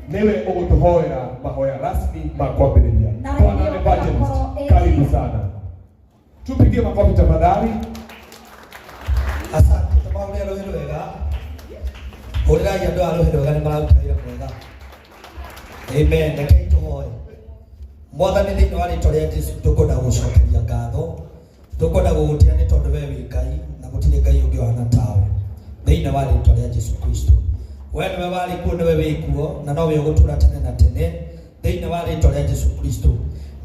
Newe ugutuhoera mahoya rasmi makwambĩrĩria. Bwana Evangelist, karibu sana. Tupigie makofi tafadhali. Asante tamaule rohero wega. Horera ya ndo rohero wega ni marutaira mwega. Amen. Rekei tuhoe. Mwathani thĩinĩ wa rĩĩtwa rĩa Jesũ tũkwenda gũcokeria ngatho. Tũkwenda gũgũtĩa nĩ tondũ we wĩ Ngai na gũtirĩ Ngai ũngĩ wahana tawe. Thĩinĩ wa rĩĩtwa rĩa Jesũ Kristo. We nĩwe warĩ kuo, nĩwe wĩ kuo na nowe ũgũtũũra tene na tene. Thĩinĩ wa rĩĩtwa rĩa Jesũ Kristo.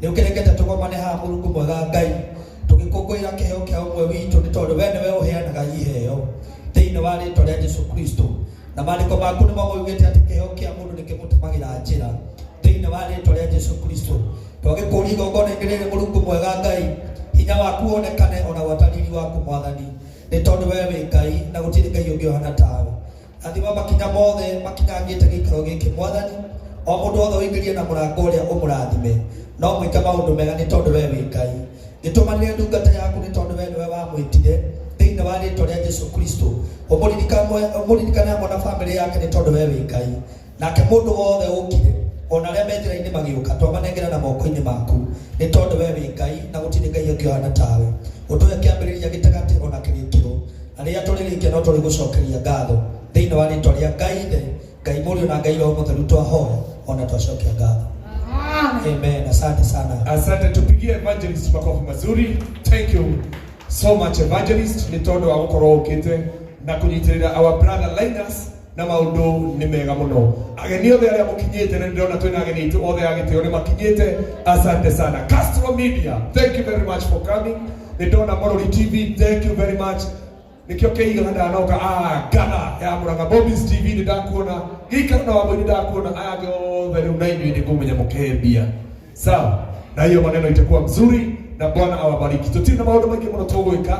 Nĩ ũkĩrekete tũgomane haha Mũrungu mwega Ngai. Tũgĩkũngũĩra kĩheo kĩa ũmwe witũ nĩ tondũ we nĩwe ũheanaga iheo. Thĩinĩ wa rĩĩtwa rĩa Jesũ Kristo. Na maandĩko maku nĩmo moigĩte atĩ kĩheo kĩa mũndũ nĩ kĩmũtũmagĩra njĩra. Thĩinĩ wa rĩĩtwa rĩa Jesũ Kristo. Twagĩkũũria igongona-inĩ rĩrĩ Mũrungu mwega Ngai. Hinya waku wonekane ona watariri waku Mwathani. Nĩ tondũ we wĩ Ngai na gũtirĩ Ngai ũngĩ ũhana tawe. Athima makinya mothe makinyangĩte gĩikaro gĩkĩ Mwathani. O mũndũ wothe ũingĩrie na mũrango ũrĩa ũmũrathime. No mwĩke maũndũ mega nĩ tondũ we wĩ Ngai. Gĩtũmanĩre ndungata yaku nĩ tondũ we nĩwe wamwĩtire. Thĩinĩ wa rĩĩtwa rĩa Jesũ Kristo. Ũmũririkane hamwe na bamĩrĩ yake nĩ tondũ we wĩ Ngai. Nake mũndũ wothe ũkire ona arĩa me njĩra-inĩ magĩũka twamanengera na moko-inĩ maku nĩ tondũ we wĩ Ngai na gũtirĩ Ngai ũngĩ ũhana tawe. Ũtũhe kĩambĩrĩria gĩtagatĩ ona kĩrĩkĩro. Arĩa tũrĩrĩkia no tũrĩ gũcokeria ngatho. Thĩinĩ wa rĩĩtwa rĩa Ngai Ithe, Ngai Mũriũ na Ngai Roho Mũtheru twahoya ona twacokia ngatho. Amen. Asante sana. Asante, tupigie Evangelist makofi mazuri. Thank you so much Evangelist. Nĩ tondũ wa gũkorwo ũkĩte na kũnyitĩrĩra our brother Linus na maũndũ nĩ mega mũno. Ageni othe arĩa mũkinyĩte na ndĩrona twĩna ageni aitũ othe agĩtĩo nĩ makinyĩte. Asante sana. Castro Media, thank you very much for coming. Nĩ ndona Morori TV, thank you very much. Nikio kĩiga ndanoka Ghana ya Murang'a Bobby's TV nĩ ndakuona. Gĩikaro na wamwe nĩ ndakuona. Aya othe rĩu na inyuĩ nĩ kũmenya mũkehembia. Sawa. Na hiyo maneno itakuwa mzuri na Bwana awabariki. Tutirĩ na maũndũ maingĩ mũno tũgwĩka.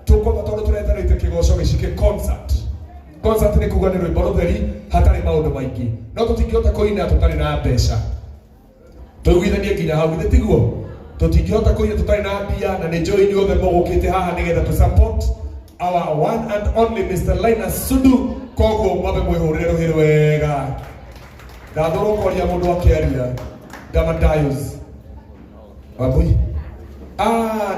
Tũkũmba tondũ tũretanĩte kĩgoco gĩcike concert. Concert nĩ kuga nĩ rwĩmbo rũtheri hatarĩ maũndũ maingĩ. No tũtingĩhota kũina tũtarĩ na mbeca. Tũiguithanie nginya hau githĩ tiguo. Tũtingĩhota kũina tũtarĩ na mbia na nĩ njũĩ inyuothe mũgũkĩte haha nĩgetha tũ support our one and only Mr. Linus Sundu. Koguo mwambe mwĩhũrĩre rũhĩ rwega. Ndathũrwo kũria mũndũ akĩaria. Damadayos. Wabui.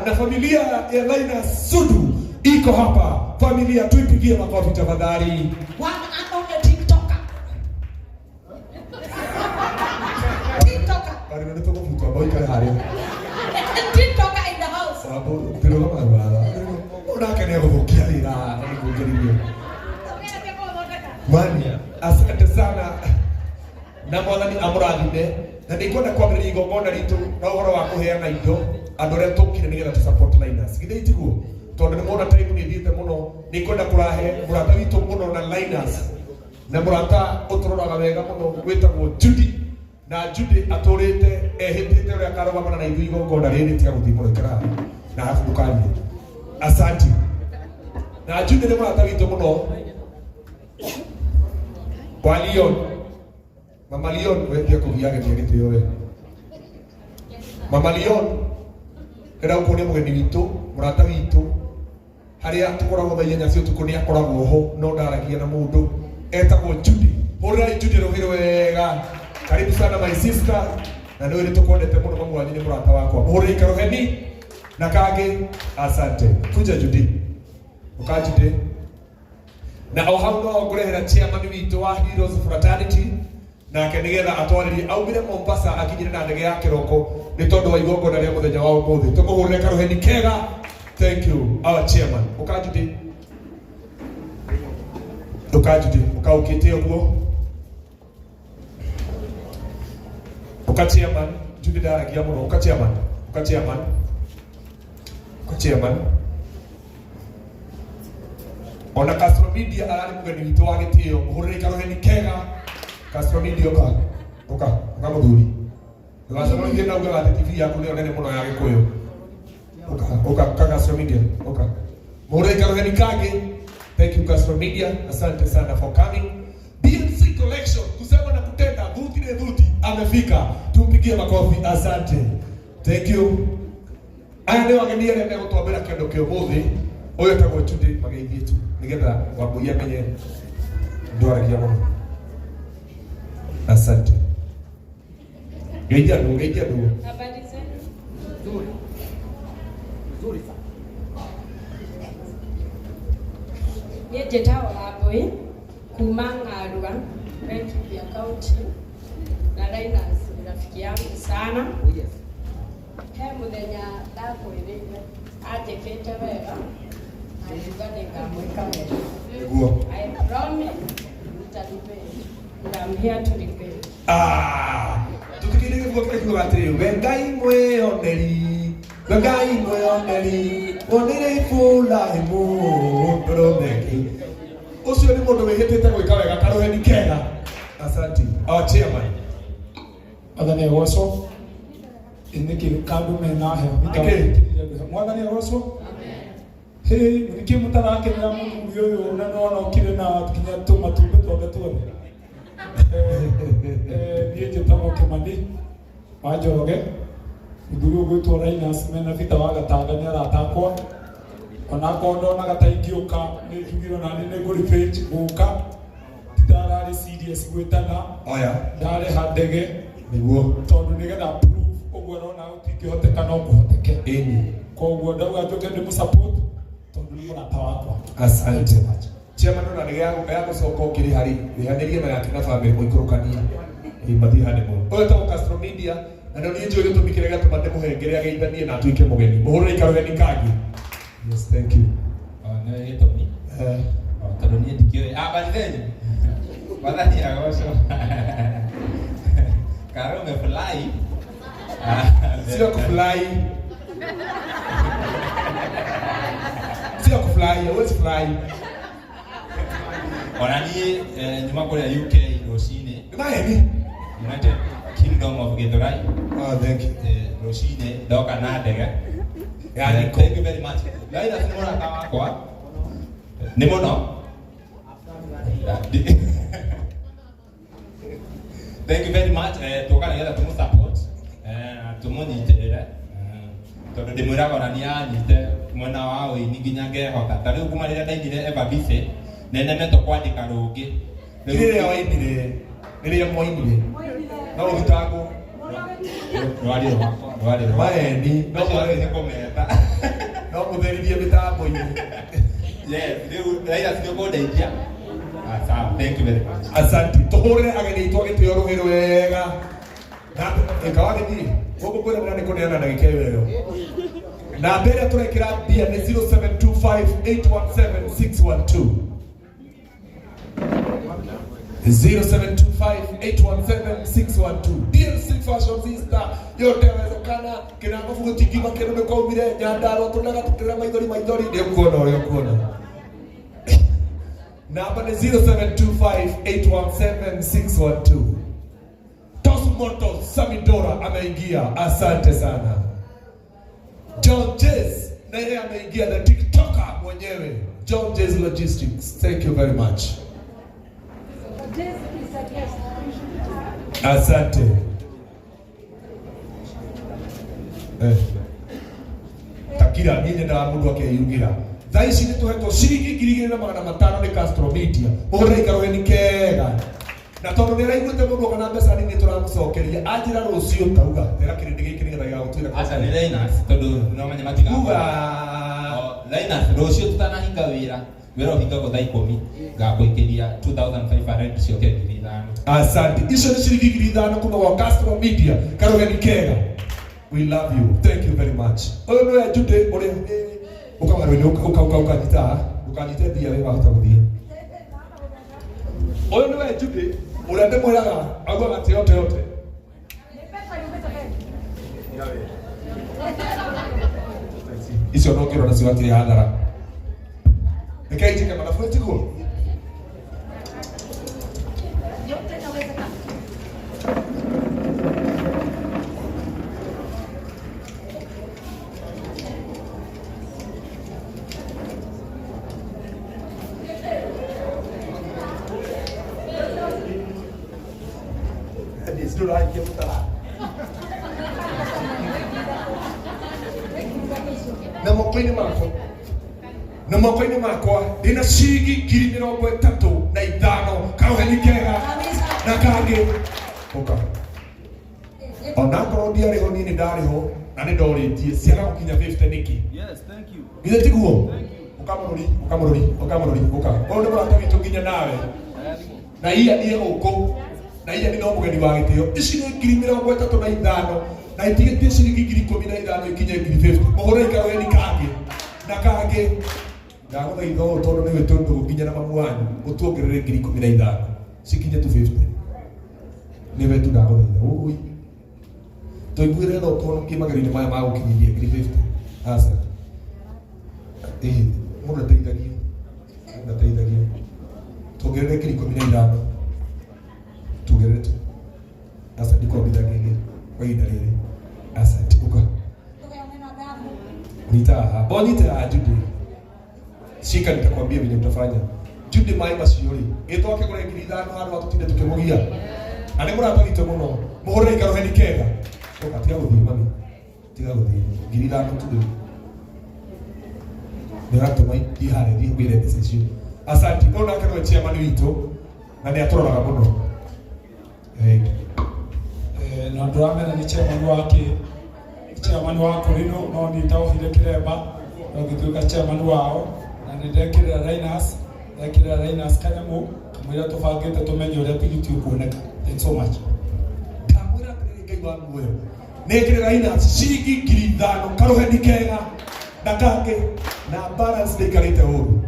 Na familia ya Linus Sundu iko hapa. Familia tuipigie makofi tafadhali. One and only TikToker. TikToker. Bali ndio tuko boy kale haria. TikToker in the house. Sababu pero mabara. Unaka ni kuvukia ila ni kujaribia. Mani, asante sana. Na Mwathani amũrathime na nĩngwenda kwambĩrĩria igongona ritũ na ũhoro wa kũheana indo andũ arĩa tũkire nĩgetha tũ support Linus. Githĩ itiguo? Tondũ nĩ mũna time nĩ thiĩte mũno, nĩngwenda kũrahe mũrata witũ mũno na Linus na mũrata ũtũroraga wega mũno wĩtagwo Judy. Na Judy atũrĩte ehĩtĩte ũrĩa akarũgamana na ithuĩ igongona rĩrĩ tiga gũthiĩ kũrekera na hafu ndũkarie. Asante. Na Judy nĩ mũrata witũ mũno. Kwa Leon. Mama Leon wewe kugiaga gĩtĩo we. Mama Leon era ũkũrĩa mũgeni witũ, mũrata witũ. Harĩa tũkoragwo thaa inya cio ũtukũ nĩ akoragwo ho no ndaragia na mũndũ etagwo Judy. Hũrĩrai Judy rũhĩ wega. Karibu sana my sister. Na nĩ wĩrĩ tũkwendete mũno mamu wanyu nĩ mũrata wakwa. Hũrĩrai karoheni na kangĩ. Asante. Kuja Judy. Uka Judy. Na o hau no ngũrehera chairman witũ wa Heroes Fraternity. Nake nĩgetha atwarĩrie aumire Mombasa akinyire na ndege ya kĩroko nĩ tondũ wa igongona rĩa mũthenya wa ũmũthĩ. Tũmũhũrĩre karoheni kega. Thank you our chairman. Uka Judy. Uka Judy. Uka ũkĩte ũguo. Uka chairman. Judy ndaragia mũno. Uka chairman. Uka chairman. Uka chairman. Ona Castro Media ararĩ mũgeni witũ wa gĩtĩo. Mũhũrĩre karoheni kega. Castro Media uka mũthuri. Ndũgacemanie nginya na uga atĩ TV yaku nĩyo nene mũno ya Gĩkũyũ. Uka Castro Media uka. Mũhũrĩre karoheni kangĩ. Thank you Castro Media. Asante sana for coming. BNC Collection kusema na kutenda dhuti ni dhuti amefika. Tumpigie makofi. Asante. Thank you. Aya nĩ wageni arĩa megũtwambĩra kĩndũ kĩa ũmũthĩ. Ũyũ etagwo Judy Mageithĩtu nĩgetha Wambũi amenye ndwaragia mũno. Asante. Geja do. Habari zenu? Nzuri. Nzuri sana. Niĩ njĩtagwo Wambui kuma Ng'arua, Benki ya County, na Linus ni rafiki yangu sana. Oh yes. He mũthenya ndakwĩrĩire anjĩkĩte wega na njuga nĩngamwĩka wega. Niguo. I promise nitarepay. I'm here to repay. Tutikire kivugo kile kivugo atiri wengai mweyoneri wonire ifula imu ndoromeki ucio ni mundu wihitite gwika wega karuheni kega. Asante. Our chairman Mwathani agocwo iniki kandu mena he Mwathani agocwo niki mutarakenera muthuri uyu na no okire na kinya tumatumbe twothe tuothe niĩ njĩtagwo Kĩmani wa Njoroge, mũthuri ũyũ gwĩtwo Linus mena bita wa Gatanga nĩ aratakwa, onakorwo ndonaga ta ingĩũka nĩ njugire nani nĩ ngũribĩnji gũka ndararĩ serious gwĩtana ndarĩha ndege niguo tondũ nĩgetha proof ũguo rona ũtingĩhoteka no kũhoteke koguo ndauga njoke ndĩmũsupport tondũ nĩ mũrata wakwa. Asante. Chairman na ndege yako soko kiri hari wihanirie na yake na family muikurukania imathi hane mu oyo ta Castro Media na ndio ni njoo tumikire gatumande muhengere ageithanie na tuike mugeni muhurire ikarugeni kangi. Yes, thank you. No gĩtũmi tondũ niĩ ndikĩũĩ habari zenyu Mwathani agocwo Karume fly sio kufly sio kufly always fly. Ona niĩ nyuma kũrĩa UK rũcinĩ Maheni United Kingdom of Githurai. Thank you. Rũcinĩ ndoka na ndege. Thank you very much. Laila nĩ mũrata wakwa nĩ mũno. Thank you very much. Tũka nĩgetha tũmũsupport tũmũnyitĩrĩre tondũ ndĩmwĩraga ona nĩanyite mwena wa ũini nginya ngehota. Ta rĩu kuma rĩrĩa ndainire Everbise nenemetwo kwandĩka rũngĩ rĩrĩa wainire rĩrĩa mwainire no ũthitangwo rwari rwakwa maheni no kwarĩte kũmeta no mũtherithie mĩtambo-inĩ. Yes, rĩu Laila nĩ kũndeithia. Thank you very much. Asante. Tuhurire ageni itũ agĩtĩo rũhĩ wega na ĩkawagĩthiĩ gũkũ kwĩra mũna nĩ kũneana ndagĩka ĩyo na mbere tũrekĩra mbia nĩ 0725817612 0725817612 DLC Fashion Sister yote yawezekana. Kinango fugo tikima kero mekomire nyandaro tunaga tukira maithori ndio kuona ũrĩa kuona. Namba ni 0725817612. Tosmoto Samidora ameingia. Asante sana. John Jez na yeye ameingia, the TikToker mwenyewe. John Jez Logistics. Thank you very much. Asante. Takira niye na mundu akeyugira. Thaa ici nĩ tũhetwo ciringi 2,500 nĩ Castro Media. Mũhũrĩre ikarũheni kega. Na tondũ nĩ raiguĩte mũndũ kana mbeca nĩ tũramũcokeria. Anjĩra rũciũ tauga. Tera kĩrĩndĩ gĩkĩ nĩgetha gĩgagũtwĩra. Aca nĩ Linus tondũ no menya matiga. Linus rũciũ tutanahinga wĩra ũhingagwo thaa 10 ngakũikĩria 2,500 cioke 5,000. Asante. Icio nĩ ciringi 5,000 kuma gwa Castro Media. Karũheni kega. We love you. Thank you very much. Ũyũ nĩwe Jude ũrĩa ukamarwene ukanyita ukanyita thia we wahota guthie. Ũyũ nĩwe Jude ũrĩa ndĩmwĩraga augaga atĩ yote icio no ngĩrora nacio atĩ hathara rekei njĩke mathabu ĩtigwo. Na moko-inĩ makwa ndĩna ciringi 35,000 karũheni kega. na kangĩ ũka ona korwo ndiarĩho niĩ nĩ ndarĩho na nĩ ndorĩtie ciaga gũkinya 50 nĩkĩ githĩ tiguo ũkamũrũri ũka ũyũ nĩ mũrata witũ nginya nawe na iya niĩ gũkũ na iya nĩ no mũgeni wa gĩtĩo ici nĩ 35,000 na itigĩtie ciringi 15,000 ikinye 50 mũhũre ikaroeni kangĩ na kangĩ ndagũthaitha ũũ tondũ nĩwe tũndũ nginya na mamu wanyu ũtuongerere 15,000 cikinye tu 50 nĩwe tu ndagũthaitha ũguo tũiguire tho tondũ kĩmagĩrĩire maya magũkinyithia 50 aca mũndũ ateithagio tuongerere 15,000 tuongerere tu aca ndikwambithagia kwa ihinda rĩrĩ aca tikuka nita bonita Judy shika nitakwambia vile mtafanya Judy mai macio ri gĩtwake kũrĩa 5,000 handũ atutinde tukĩmũgia na nĩ mũratũrite mũno mũhũre ikaroheni kega ũka tiga gũthiĩ mami tiga gũthiĩ 5,000 tu nĩratũma iharĩrie mbere icio asanti no nake no chairman witũ na nĩ atũroraga mũno na ndũramenya nĩ chairman wa Kũrino no nĩ ndaohire kĩremba no ngĩtuĩka chairman wao na nĩ ndekĩrĩra Linus kanyamũ kamũira tũbangĩte tũmenye ũrĩa tigiti ũkuoneka. Thanks so much. ndamwĩra atĩrĩrĩ Ngai wa muoyo nĩkĩrĩra Linus ciringi 5,000 karoheni kega na kangĩ na balance ndĩikarĩte ũru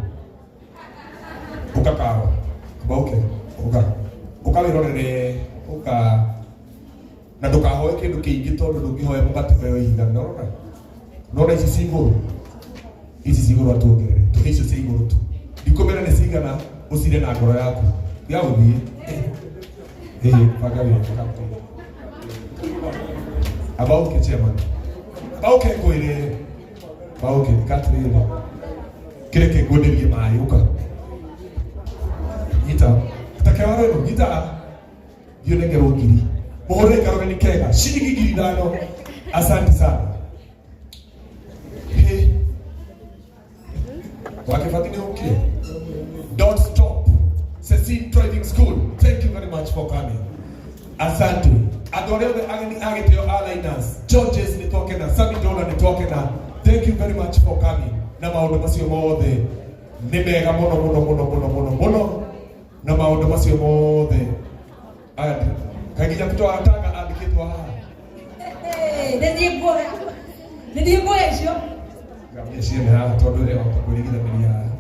ũkakaro ũka wĩrorere na ndũkahoe kĩndũ kĩingĩ tondũ ndũngĩhoya mũgate hoyo ihinda nona ici ci igũrũ atuongerere tũhe icio cia igũrũ tu ndikũmera nĩ cigana ũcire na ngoro yaku ya gũthiĩ banga wĩra abauke chairman abauke kwĩrĩ abauke katrĩrĩ kĩreke ngũndĩrie maĩ ũka nyita takewara ĩno nyita thiĩ nengerwo ngiri mũhũre ikarogeni kega ciringi 5,000 asante sana wakifati ni okay don't stop Cecil Driving School thank you very much for coming asante adorebe ageni agitio Linus Georges nitoke na Sami Dola nitoke na thank you very much for coming na maũndũ macio mothe nĩ mega mũno na maũndũ macio mothe andi kaginya kutoa tanga andikitwa haha ndiye bora icio ngamia ciene haha tondũ rĩo kũrigithania haha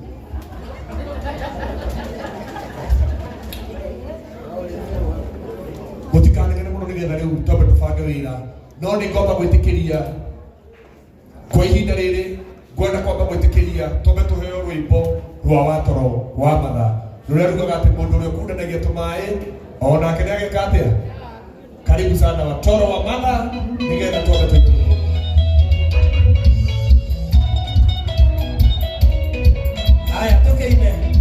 mũtikanegene mũno nĩgetha rĩu twambe tũbange wĩra no nĩ ngomba gwĩtĩkĩria kwa ihinda rĩrĩ ngwenda kwamba gwĩtĩkĩria twambe tũheo rwĩmbo rwa watoro wa matha rũrĩa rugaga atĩ mũndũ ũrĩa ũkundanagia tũmaĩ onake nĩageka atĩa karibu sana watoro wa matha nĩgetha twambe tũitĩkĩria haya tũkĩine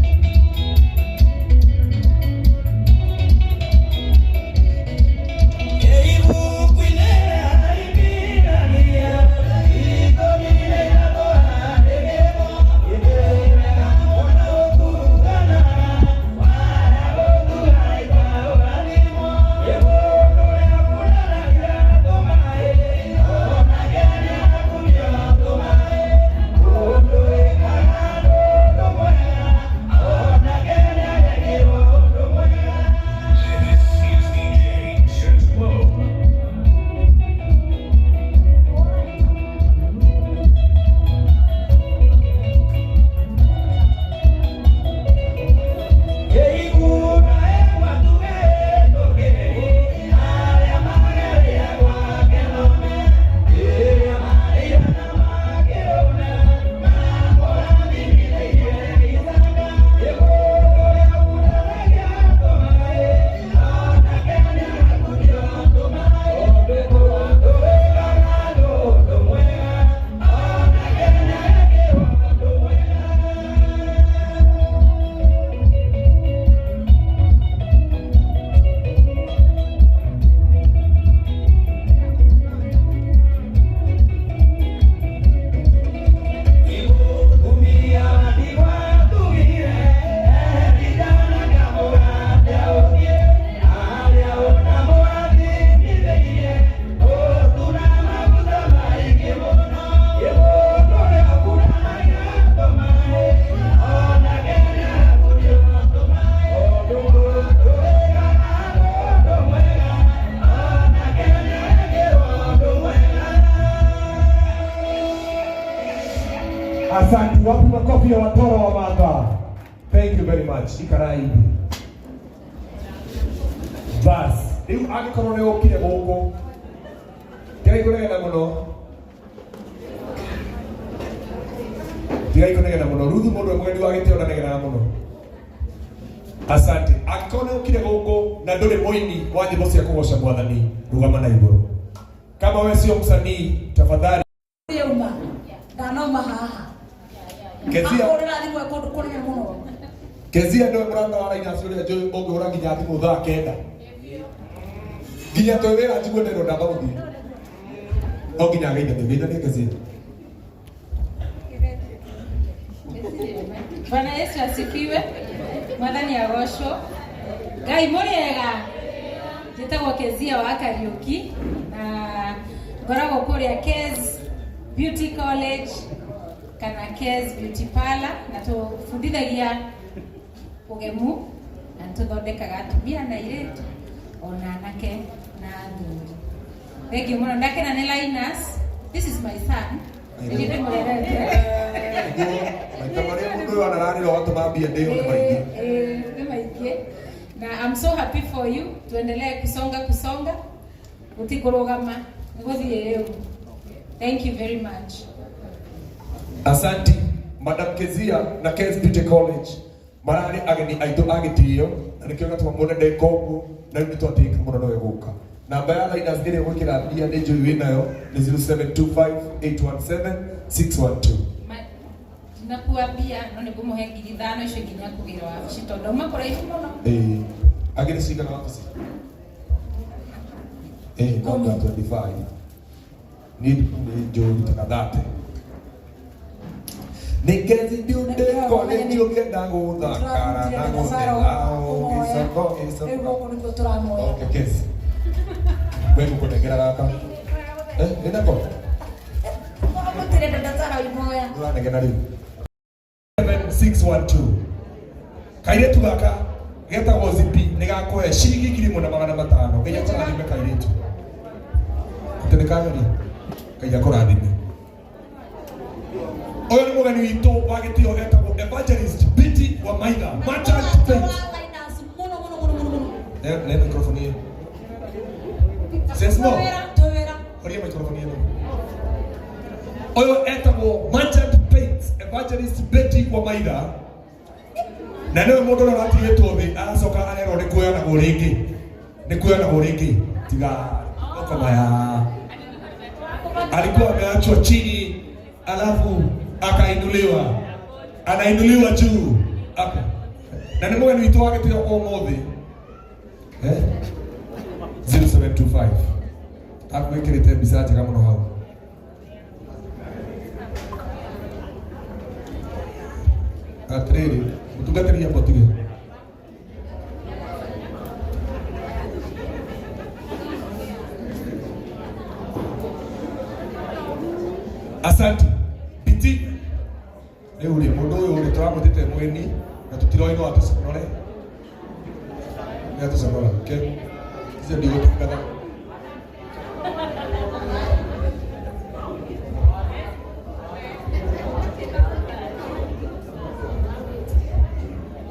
Oh Asante, wapi makofi ya watoro wa Martha. Thank you very much. Ikarai. Bas, riu agikorwo ni ukire guku. Ngai kunegena muno. Ngai kunegena muno. Ruthu mundu mwendi wa gitio na negena muno. Asante. Agikorwo ni ukire guku na nduri muini wa nyimbo cia kugoca Mwathani, rugama na iguru. Kama wewe sio msanii, tafadhali Yuma. Ndanoma haha. Kezia. Akorera thimũ ekundu kunene muno. Kezia ndio muranga wa Raina Suri ndio ungihura nginya thimu thaa kenda. Nginya twewera njigwe ndero ndamba guthi. No nginya gaita thibita ni Kezia. Bwana Yesu asifiwe. Mwathani agocwo. Ngai muriega. Njĩtagwo Kezia wa Kariuki na ngoragwo kũrĩa Kez Beauty College kana Kez Beauty Parlor na tũbundithagia ũgemu na tũthondekaga atumia na airĩtu ona anake na athuri. Thengiũ mũno. Ndakena nĩ Linus. This is my son. Ndĩrĩ mũrerete. Maita marĩa mũndũ ũyũ anararĩra watũma mbia ndĩyo nĩ maingĩ. Nĩ maingĩ. Na I'm so happy for you. Tuendelee kusonga. Utikurugama. Ngũthiĩ rĩu. Thank you very much. Asante, Madam Kezia na Kez Beauty College. Marari ageni aitu agitio na nikio gatwa mona de Kongo na nĩ twatika mũno no eguka. Namba ya Linus ngire gwikira mbia nĩ njũi winayo nĩ 0725817612. Nakuambia no nĩngũmũhe 5,000 icio nginya kũgĩra wabici tondũ uma kũraihu mũno. Ageni cigana wabici? Namba 25. Need njũi takadhate. Nikezi Beauty College ukienda guthakara na guthao gisoko. Nĩguo tũramoya. Okay, Kez. Wewe kunengera gaka. Ina ko. Mũtirĩ ndatara imoya. Uranegena riu. 7612. Kairetu gaka getagwo Zipi nĩ gakũhe ciringi 1,500 nginya tũrathime kairetu. Tũtikagani. Kaija kũrathime. Oyo ni mugeni witũ wa gĩtĩo etagwo Evangelist Biti wa Maitha. Merchant Faith. Ne microphone hiyo. Sesmo. Oria microphone hiyo. Oyo etagwo Merchant Faith Evangelist Biti wa Maitha. Na nĩwe mũndũ ũrĩa ũratigĩtwo thĩ aracoka arerwo nĩ kuoyanagwo rĩngĩ. Nĩ kuoyanagwo rĩngĩ. Tiga kama ya. Alikuwa ameachwa chini alafu akainuliwa, anainuliwa juu hapa. Na ni mugeni witũ wa gĩtĩo ũmũthĩ 0725 akwĩkĩrĩte mbica njega mũno hau. Atrĩrĩ mũtungatĩri hapo tige. Asante. Biti. Leo ni mundu uyu uri turamutite mweni na tutiroino atusonore. Ni atusonora. Okay. Sisi ndio tukada.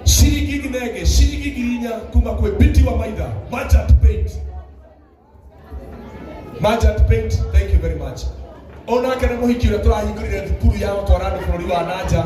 Shiringi ginege, shiringi girinya kuma kwe Biti wa Maitha. Merchant Paint. Merchant Paint. Thank you very much. Ona kana muhiki ura turahingurire thukuru ya gutwara andu bururi wa nanja